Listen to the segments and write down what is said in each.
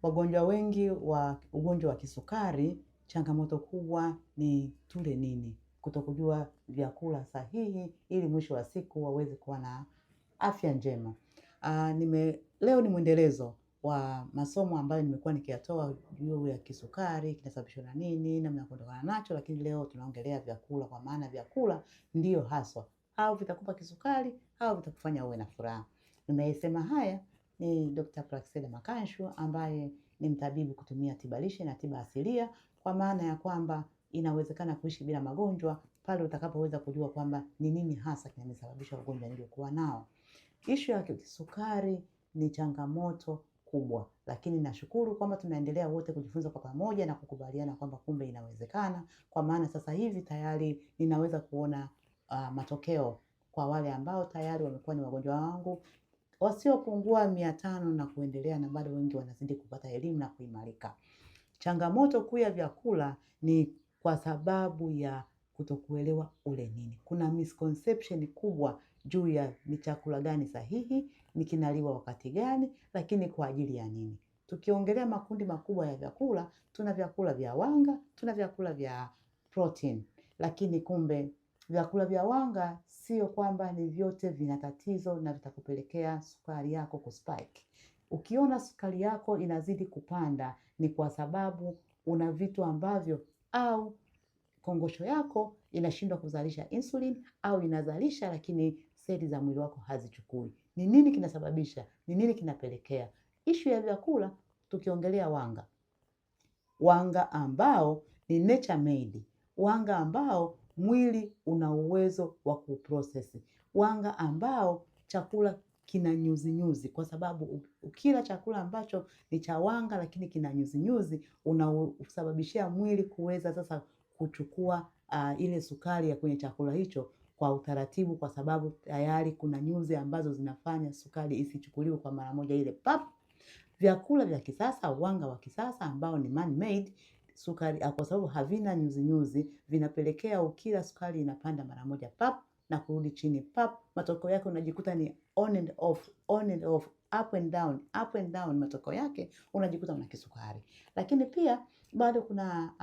Wagonjwa wengi wa ugonjwa wa kisukari, changamoto kubwa ni tule nini, kutokujua vyakula sahihi ili mwisho wa siku waweze kuwa na afya njema. Leo ni mwendelezo wa masomo ambayo nimekuwa nikiyatoa juu ya kisukari, kinasababishwa na nini, namna ya kuondokana nacho, lakini leo tunaongelea vyakula, kwa maana vyakula ndio haswa au vitakupa kisukari au vitakufanya uwe na furaha. Nimesema haya ni Dr. Praxedda Makanshu ambaye ni mtabibu kutumia tiba lishe na tiba asilia, kwa maana ya kwamba inawezekana kuishi bila magonjwa pale utakapoweza kujua kwamba ni nini hasa kinasababisha ugonjwa niliokuwa nao. Ishu ya kisukari ni changamoto kubwa, lakini nashukuru kwamba tunaendelea wote kujifunza kwa pamoja na kukubaliana kwamba kumbe inawezekana, kwa maana sasa hivi tayari ninaweza kuona matokeo kwa wale ambao tayari wamekuwa ni wagonjwa wangu wasiopungua 500 na kuendelea, na bado wengi wanazidi kupata elimu na kuimarika. Changamoto kuu ya vyakula ni kwa sababu ya kutokuelewa ule nini. Kuna misconception kubwa juu ya ni chakula gani sahihi, ni kinaliwa wakati gani, lakini kwa ajili ya nini. Tukiongelea makundi makubwa ya vyakula, tuna vyakula vya wanga, tuna vyakula vya protein. Lakini kumbe vyakula vya wanga sio kwamba ni vyote vina tatizo na vitakupelekea sukari yako kuspike. Ukiona sukari yako inazidi kupanda ni kwa sababu una vitu ambavyo au kongosho yako inashindwa kuzalisha insulin au inazalisha lakini seli za mwili wako hazichukui. Ni nini kinasababisha? Ni nini kinapelekea? Ishu ya vyakula tukiongelea wanga. Wanga ambao ni nature made. Wanga ambao mwili una uwezo wa kuprocess. Wanga ambao chakula kina nyuzi nyuzi, kwa sababu ukila chakula ambacho ni cha wanga lakini kina nyuzi nyuzi unasababishia mwili kuweza sasa kuchukua ile sukari ya kwenye chakula hicho kwa utaratibu, kwa sababu tayari kuna nyuzi ambazo zinafanya sukari isichukuliwe kwa mara moja ile pap. Vyakula vya kisasa, wanga wa kisasa ambao ni man made, sukari kwa sababu havina nyuzi nyuzi, vinapelekea ukila sukari inapanda mara moja pap na kurudi chini pap. Matokeo yake unajikuta ni on and off, on and off, up and down, up and down. Matokeo yake unajikuta una kisukari. Lakini pia bado kuna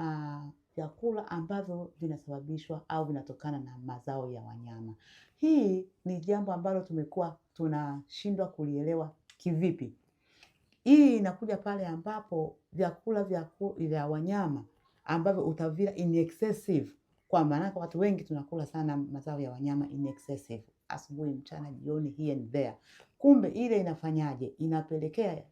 vyakula ambavyo vinasababishwa au vinatokana na mazao ya wanyama. Hii ni jambo ambalo tumekuwa tunashindwa kulielewa kivipi. Hii inakuja pale ambapo vyakula vya wanyama ambavyo utavila in excessive, kwa maana watu wengi tunakula sana mazao ya wanyama in excessive, asubuhi, mchana, jioni, here and there. Kumbe ile inafanyaje? Inapelekea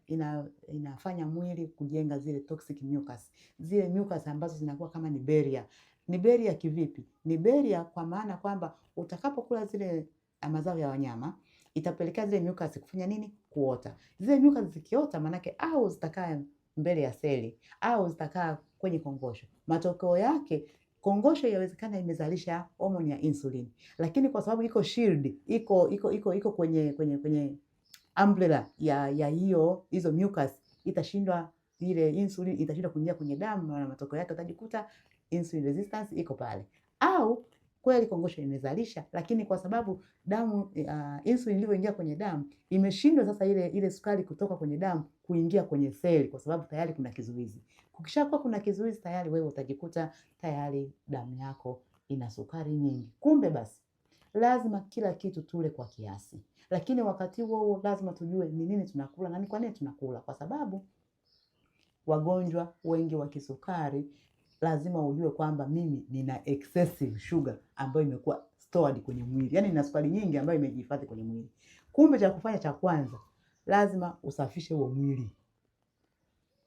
inafanya mwili kujenga zile toxic mucus. Zile mucus ambazo zinakuwa kama ni barrier. Ni barrier kivipi? Ni barrier kwa maana kwamba utakapokula zile mazao ya wanyama itapelekea zile mucus kufanya nini? Kuota. Zile mucus zikiota manake au zitakaa mbele ya seli au zitakaa kwenye kongosho. Matokeo yake kongosho yawezekana imezalisha homoni ya insulin, lakini kwa sababu iko shield, iko kwenye umbrella ya hizo mucus, itashindwa ile insulin itashindwa kuingia kwenye damu, na matokeo yake utajikuta insulin resistance iko pale. Au kweli kongosho imezalisha, lakini kwa sababu damu insulin ilivyoingia kwenye damu imeshindwa sasa ile sukari kutoka kwenye damu kuingia kwenye seli, kwa sababu tayari kuna kizuizi. Kukishakuwa kuna kizuizi tayari wewe utajikuta tayari damu yako ina sukari nyingi. Kumbe basi lazima kila kitu tule kwa kiasi, lakini wakati huo lazima tujue ni nini tunakula na ni kwa nini tunakula, kwa sababu wagonjwa wengi wa kisukari lazima ujue kwamba mimi nina excessive sugar ambayo imekuwa stored kwenye mwili. Yaani nina sukari nyingi ambayo imejihifadhi kwenye mwili. Kumbe cha kufanya cha kwanza, lazima usafishe huo mwili.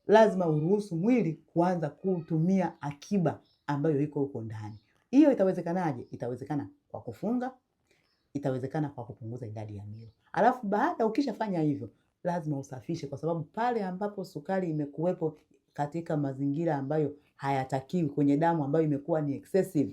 Lazima uruhusu mwili kuanza kutumia akiba ambayo iko huko ndani. Hiyo itawezekanaje? Itawezekana kwa kufunga, itawezekana kwa kupunguza idadi ya milo. Alafu baada ukishafanya hivyo, lazima usafishe, kwa sababu pale ambapo sukari imekuwepo katika mazingira ambayo hayatakiwi kwenye damu ambayo imekuwa ni excessive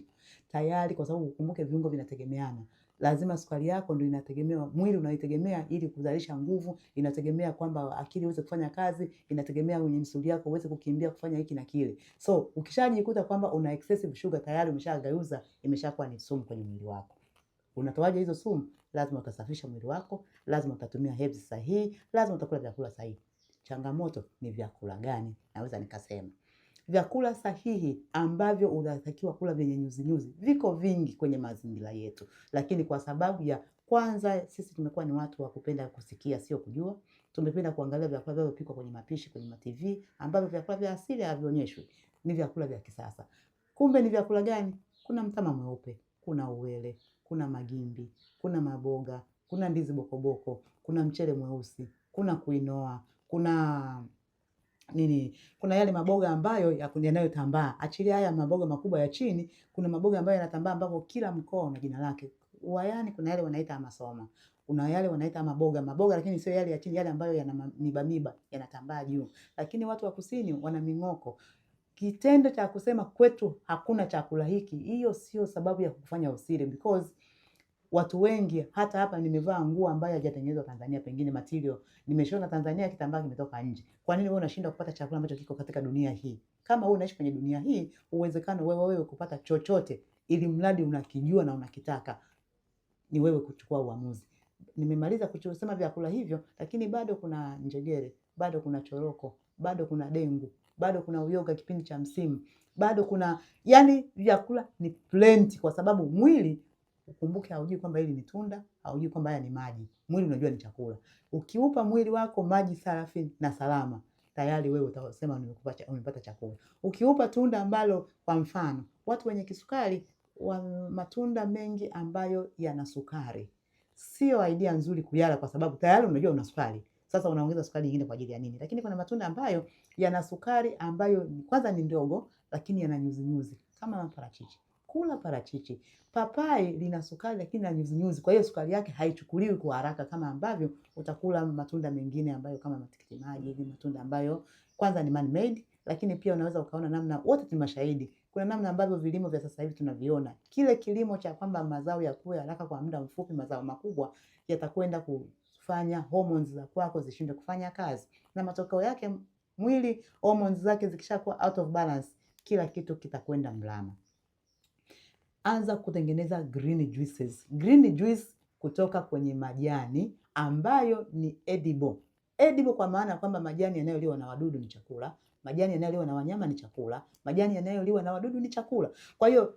tayari, kwa sababu ukumbuke viungo vinategemeana. Lazima sukari yako ndio inategemea, mwili unaitegemea ili kuzalisha nguvu, inategemea kwamba akili iweze kufanya kazi, inategemea kwenye misuli yako uweze kukimbia kufanya hiki na kile. So ukishajikuta kwamba una excessive sugar tayari umeshageuza, imeshakuwa ni sumu kwenye mwili wako. Unatoaje hizo sumu? Lazima utasafisha mwili wako, lazima utatumia herbs sahihi, lazima utakula vyakula sahihi. Changamoto ni vyakula gani? Naweza nikasema vyakula sahihi ambavyo unatakiwa kula vyenye nyuzi viko vingi kwenye mazingira yetu, lakini kwa sababu ya kwanza sisi tumekuwa ni watu wa kupenda kusikia sio kujua. Tumependa kuangalia vyakula vinavyopikwa kwenye mapishi kwenye TV ambavyo vyakula vya asili havionyeshwi, ni vyakula vya kisasa. Kumbe ni vyakula gani? Kuna mtama mweupe, kuna uwele, kuna magimbi, kuna maboga, kuna ndizi bokoboko, kuna mchele mweusi, kuna quinoa, kuna kuna yale maboga ambayo yanayotambaa. Achilia haya maboga makubwa ya chini, kuna maboga ambayo yanatambaa ambapo kila mkoa una jina lake. Wayani kuna yale wanaita amasoma. Kuna yale wanaita maboga lakini sio yale ya chini, yale ambayo yana miba yanatambaa juu. Lakini watu wa kusini wana ming'oko. Kitendo cha kusema kwetu hakuna chakula hiki, hiyo sio sababu ya kufanya usiri, because watu wengi hata hapa nimevaa nguo ambayo haijatengenezwa Tanzania, pengine material nimeshona Tanzania, kitambaa kimetoka nje. Kwa nini wewe unashinda kupata chakula ambacho kiko katika dunia hii? Kama wewe unaishi kwenye dunia hii, uwezekano wewe kupata chochote ili mradi unakijua na unakitaka ni wewe kuchukua uamuzi. Nimemaliza kusema vyakula hivyo, lakini bado kuna njegere, bado kuna choroko, bado kuna dengu, bado kuna uyoga kipindi cha msimu, bado kuna vyakula ni plenty, kwa sababu mwili ukumbuke haujui kwamba hili ni tunda, haujui kwamba haya ni maji. Mwili unajua ni chakula. Ukiupa mwili wako maji safi na salama, tayari wewe utasema umepata chakula. Ukiupa tunda ambalo, kwa mfano, watu wenye kisukari wa matunda mengi ambayo yana sukari, sio idea nzuri kuyala, kwa sababu tayari unajua una sukari. Sasa unaongeza sukari nyingine kwa ajili ya nini? Lakini kuna matunda ambayo yana sukari ambayo kwanza ni ndogo, lakini yana nyuzi kama parachichi. Kula parachichi. Papai lina sukari lakini na nyuzi. Kwa hiyo sukari yake haichukuliwi kwa haraka kama ambavyo utakula matunda mengine ambayo kama matikiti maji, hivi matunda ambayo kwanza ni man made, lakini pia unaweza ukaona namna, wote ni mashahidi. Kuna namna ambavyo vilimo vya sasa hivi tunaviona. Kile kilimo cha kwamba mazao yakue haraka kwa muda mfupi, mazao makubwa yatakwenda kufanya hormones za kwako zishinde kufanya kazi. Na matokeo yake mwili hormones zake zikishakuwa out of balance, kila kitu kitakwenda mlama. Anza kutengeneza green juices. Green juice kutoka kwenye majani ambayo ni edible. Edible kwa maana kwamba majani yanayoliwa na wadudu ni chakula, majani yanayoliwa na wanyama ni chakula, majani yanayoliwa na wadudu ni chakula. Kwa hiyo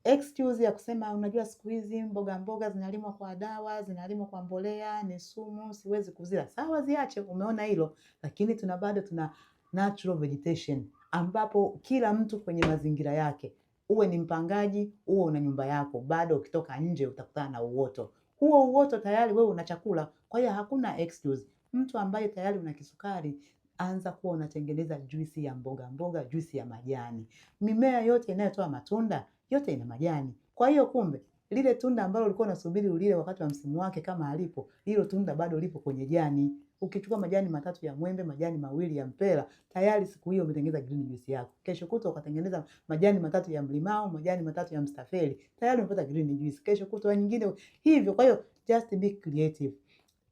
excuse ya kusema unajua siku hizi mboga zinalimwa kwa dawa, zinalimwa kwa mbolea, ni sumu, siwezi kuzila. Sawa, ziache, umeona hilo. Lakini bado tuna natural vegetation ambapo kila mtu kwenye mazingira yake, uwe ni mpangaji, uwe una nyumba yako, bado ukitoka nje utakutana na uoto. Huo uoto tayari wewe una chakula. Kwa hiyo hakuna excuse. Mtu ambaye tayari una kisukari, anza kuwa unatengeneza juisi ya mboga, juisi ya majani. Mimea yote inayotoa matunda, yote ina majani. Kwa hiyo kumbe, lile tunda ambalo ulikuwa unasubiri ulile wakati wa msimu wake kama alipo, hilo tunda bado lipo kwenye jani. Ukichukua majani 3 ya mwembe, majani 2 ya mpera, tayari siku hiyo umetengeneza green juice yako. Kesho kutwa ukatengeneza majani 3 ya mlimao, majani 3 ya mstafeli, tayari umepata green juice. Kesho kutwa nyingine hivyo. Kwa hiyo just be creative.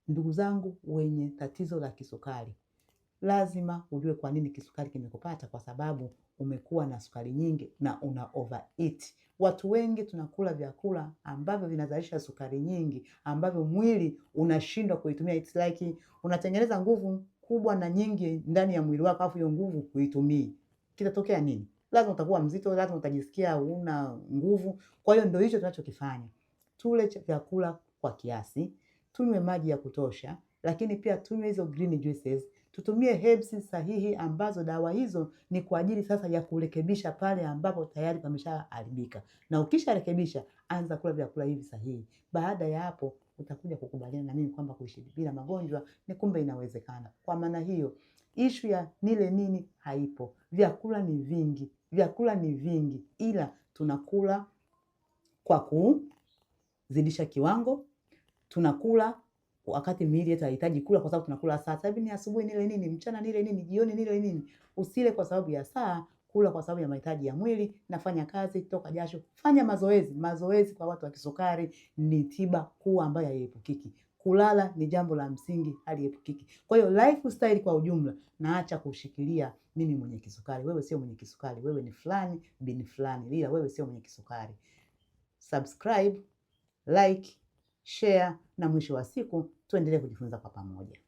Ndugu zangu wenye tatizo la kisukari, lazima ujue kwa nini kisukari kimekupata, kwa sababu umekuwa na sukari nyingi na una overeat. Watu wengi tunakula vyakula ambavyo vinazalisha sukari nyingi ambavyo mwili unashindwa kuitumia. It's like unatengeneza nguvu kubwa na nyingi ndani ya mwili wako, afu hiyo nguvu kuitumii. Kitatokea nini? Lazima utakuwa mzito, lazima utajisikia una nguvu. Kwa hiyo ndio hicho tunachokifanya. Tule vyakula kwa kiasi, tunywe maji ya kutosha, lakini pia tunywe hizo green juices. Tutumie herbs sahihi ambazo dawa hizo ni kwa ajili sasa ya kurekebisha pale ambapo tayari pameshaharibika. Na ukisharekebisha, anza kula vyakula hivi sahihi. Baada ya hapo utakuja kukubaliana na mimi kwamba kuishi bila magonjwa ni kumbe inawezekana. Kwa maana hiyo, issue ya nile nini haipo. Vyakula ni vingi, ila tunakula kwa kuzidisha kiwango. Tunakula wakati miili yetu haihitaji kula, kwa sababu tunakula saa. Sasa hivi ni asubuhi nile nini, mchana nile nini, jioni nile nini. Usile kwa sababu ya saa, kula kwa sababu ya mahitaji ya mwili. Nafanya kazi, toka jasho, fanya mazoezi. Mazoezi kwa watu wa kisukari ni tiba kuu ambayo haiepukiki. Kulala ni jambo la msingi, haliepukiki. Kwa hiyo lifestyle kwa ujumla, naacha kushikilia mimi mwenye kisukari. Wewe sio mwenye kisukari, wewe ni fulani bin fulani, ila wewe sio mwenye kisukari. Subscribe, like, share, na mwisho wa siku tuendelee kujifunza kwa pamoja.